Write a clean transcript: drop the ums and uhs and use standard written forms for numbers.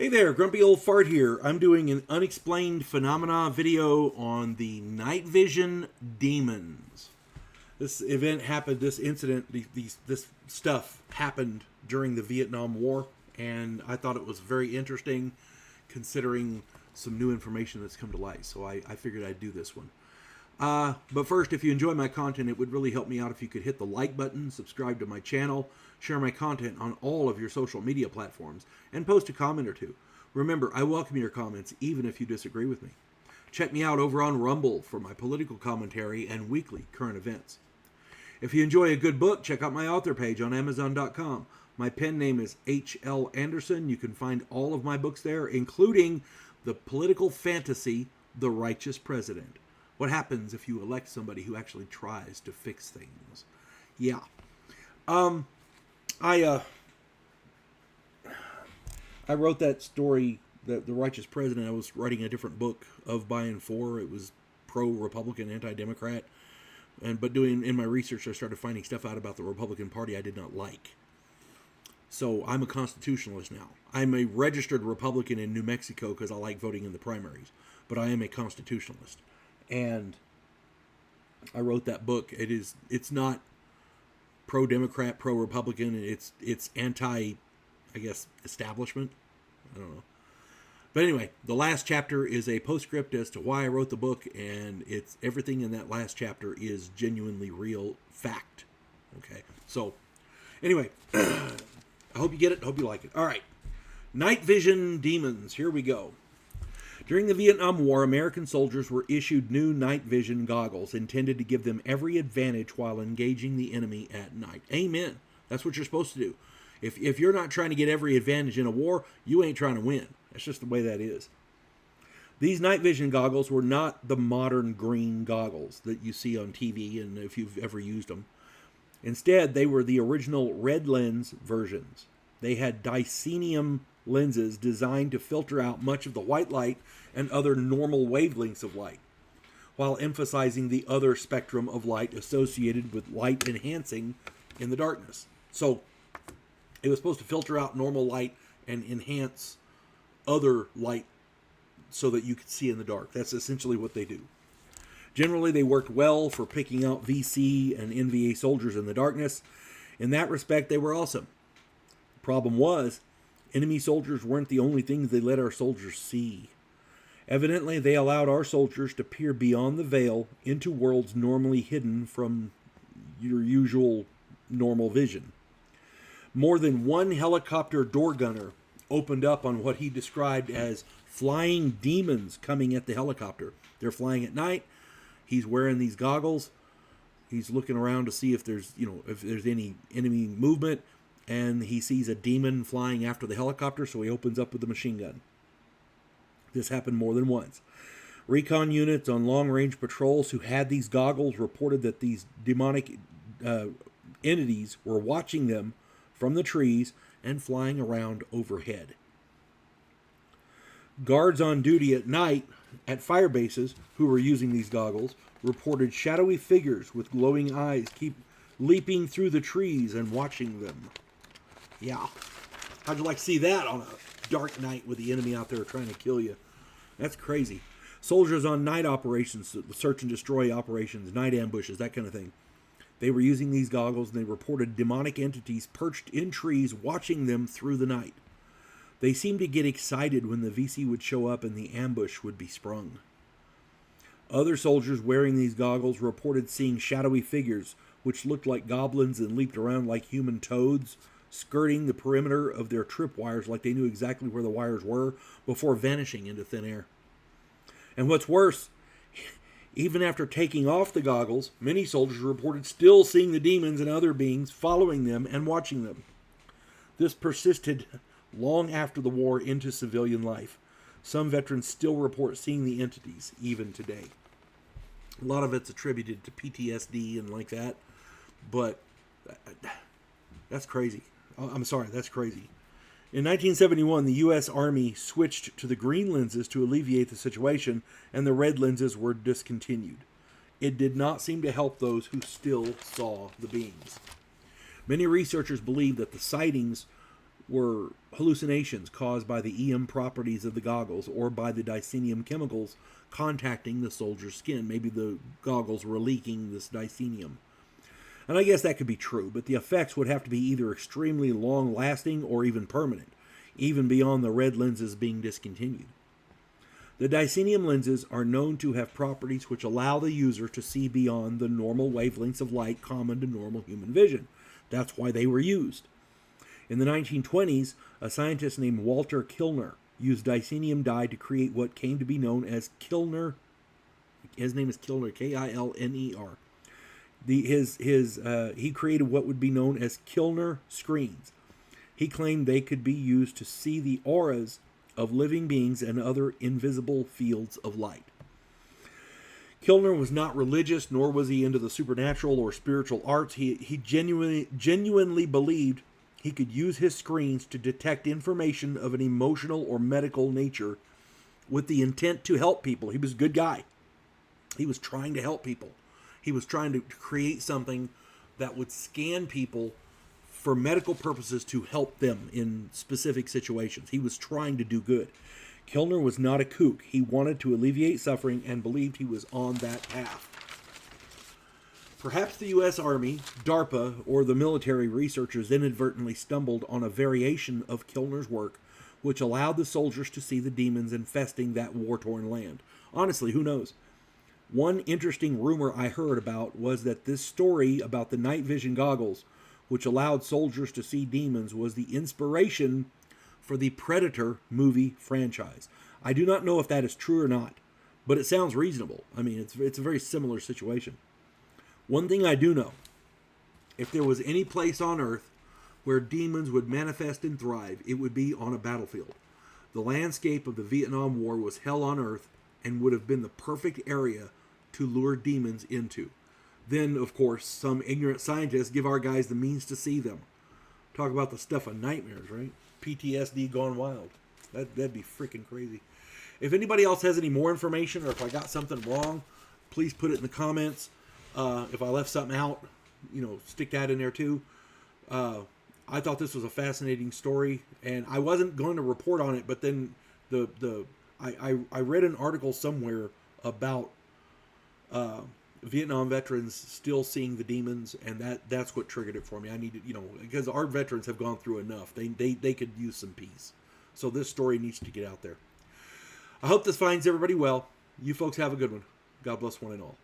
Hey there, Grumpy Old Fart here. I'm doing an Unexplained Phenomena video on the night vision demons. This event happened, this incident, this stuff happened during the Vietnam War, and I thought it was very interesting considering some new information that's come to light, so I figured I'd do this one. But first, if you enjoy my content, it would really help me out if you could hit the like button, subscribe to my channel, share my content on all of your social media platforms, and post a comment or two. Remember, I welcome your comments, even if you disagree with me. Check me out over on Rumble for my political commentary and weekly current events. If you enjoy a good book, check out my author page on Amazon.com. My pen name is H.L. Anderson. You can find all of my books there, including the political fantasy, The Righteous President. What happens if you elect somebody who actually tries to fix things? Yeah. I wrote that story, The Righteous President. I was writing a different book of by and for. It was pro-Republican, anti-Democrat. But in my research, I started finding stuff out about the Republican Party I did not like. So I'm a constitutionalist now. I'm a registered Republican in New Mexico because I like voting in the primaries. But I am a constitutionalist. And I wrote that book. It's not pro-Democrat, pro-Republican. It's anti, I guess, establishment. I don't know. But anyway, the last chapter is a postscript as to why I wrote the book, and it's everything in that last chapter is genuinely real fact. Okay, so anyway, I hope you get it. I hope you like it. All right, night vision demons. Here we go. During the Vietnam War, American soldiers were issued new night vision goggles intended to give them every advantage while engaging the enemy at night. Amen. That's what you're supposed to do. If you're not trying to get every advantage in a war, you ain't trying to win. That's just the way that is. These night vision goggles were not the modern green goggles that you see on TV and if you've ever used them. Instead, they were the original red lens versions. They had dicenium lenses designed to filter out much of the white light and other normal wavelengths of light, while emphasizing the other spectrum of light associated with light enhancing in the darkness. So it was supposed to filter out normal light and enhance other light so that you could see in the dark. That's essentially what they do. Generally, they worked well for picking out VC and NVA soldiers in the darkness. In that respect, they were awesome. The problem was, enemy soldiers weren't the only things they let our soldiers see. Evidently, they allowed our soldiers to peer beyond the veil into worlds normally hidden from your usual normal vision. More than one helicopter door gunner opened up on what he described as flying demons coming at the helicopter. They're flying at night. He's wearing these goggles. He's looking around to see if there's any enemy movement. And he sees a demon flying after the helicopter, so he opens up with a machine gun. This happened more than once. Recon units on long-range patrols who had these goggles reported that these demonic entities were watching them from the trees and flying around overhead. Guards on duty at night at fire bases who were using these goggles reported shadowy figures with glowing eyes keep leaping through the trees and watching them. Yeah. How'd you like to see that on a dark night with the enemy out there trying to kill you? That's crazy. Soldiers on night operations, search and destroy operations, night ambushes, that kind of thing. They were using these goggles and they reported demonic entities perched in trees watching them through the night. They seemed to get excited when the VC would show up and the ambush would be sprung. Other soldiers wearing these goggles reported seeing shadowy figures which looked like goblins and leaped around like human toads, skirting the perimeter of their tripwires like they knew exactly where the wires were before vanishing into thin air. And what's worse, even after taking off the goggles, many soldiers reported still seeing the demons and other beings following them and watching them. This persisted long after the war into civilian life. Some veterans still report seeing the entities even today. A lot of it's attributed to PTSD and like that, but that's crazy. I'm sorry, that's crazy. In 1971, the U.S. Army switched to the green lenses to alleviate the situation, and the red lenses were discontinued. It did not seem to help those who still saw the beings. Many researchers believe that the sightings were hallucinations caused by the EM properties of the goggles or by the dicenium chemicals contacting the soldier's skin. Maybe the goggles were leaking this dicenium. And I guess that could be true, but the effects would have to be either extremely long-lasting or even permanent, even beyond the red lenses being discontinued. The dicenium lenses are known to have properties which allow the user to see beyond the normal wavelengths of light common to normal human vision. That's why they were used. In the 1920s, a scientist named Walter Kilner used dicenium dye to create what came to be known as Kilner. His name is Kilner, Kilner. He created what would be known as Kilner screens. He claimed they could be used to see the auras of living beings and other invisible fields of light. Kilner was not religious, nor was he into the supernatural or spiritual arts. He genuinely believed he could use his screens to detect information of an emotional or medical nature with the intent to help people. He was a good guy. He was trying to help people. He was trying to create something that would scan people for medical purposes to help them in specific situations. He was trying to do good. Kilner was not a kook. He wanted to alleviate suffering and believed he was on that path. Perhaps the U.S. Army, DARPA, or the military researchers inadvertently stumbled on a variation of Kilner's work which allowed the soldiers to see the demons infesting that war-torn land. Honestly, who knows? One interesting rumor I heard about was that this story about the night vision goggles, which allowed soldiers to see demons, was the inspiration for the Predator movie franchise. I do not know if that is true or not, but it sounds reasonable. I mean, it's a very similar situation. One thing I do know, if there was any place on Earth where demons would manifest and thrive, it would be on a battlefield. The landscape of the Vietnam War was hell on Earth and would have been the perfect area to lure demons into. Then, of course, some ignorant scientists give our guys the means to see them. Talk about the stuff of nightmares, right? PTSD gone wild. That'd be freaking crazy. If anybody else has any more information or if I got something wrong, please put it in the comments. If I left something out, stick that in there too. I thought this was a fascinating story, and I wasn't going to report on it, but then I read an article somewhere about Vietnam veterans still seeing the demons, and that's what triggered it for me. I needed, because our veterans have gone through enough. They could use some peace. So this story needs to get out there. I hope this finds everybody well. You folks have a good one. God bless one and all.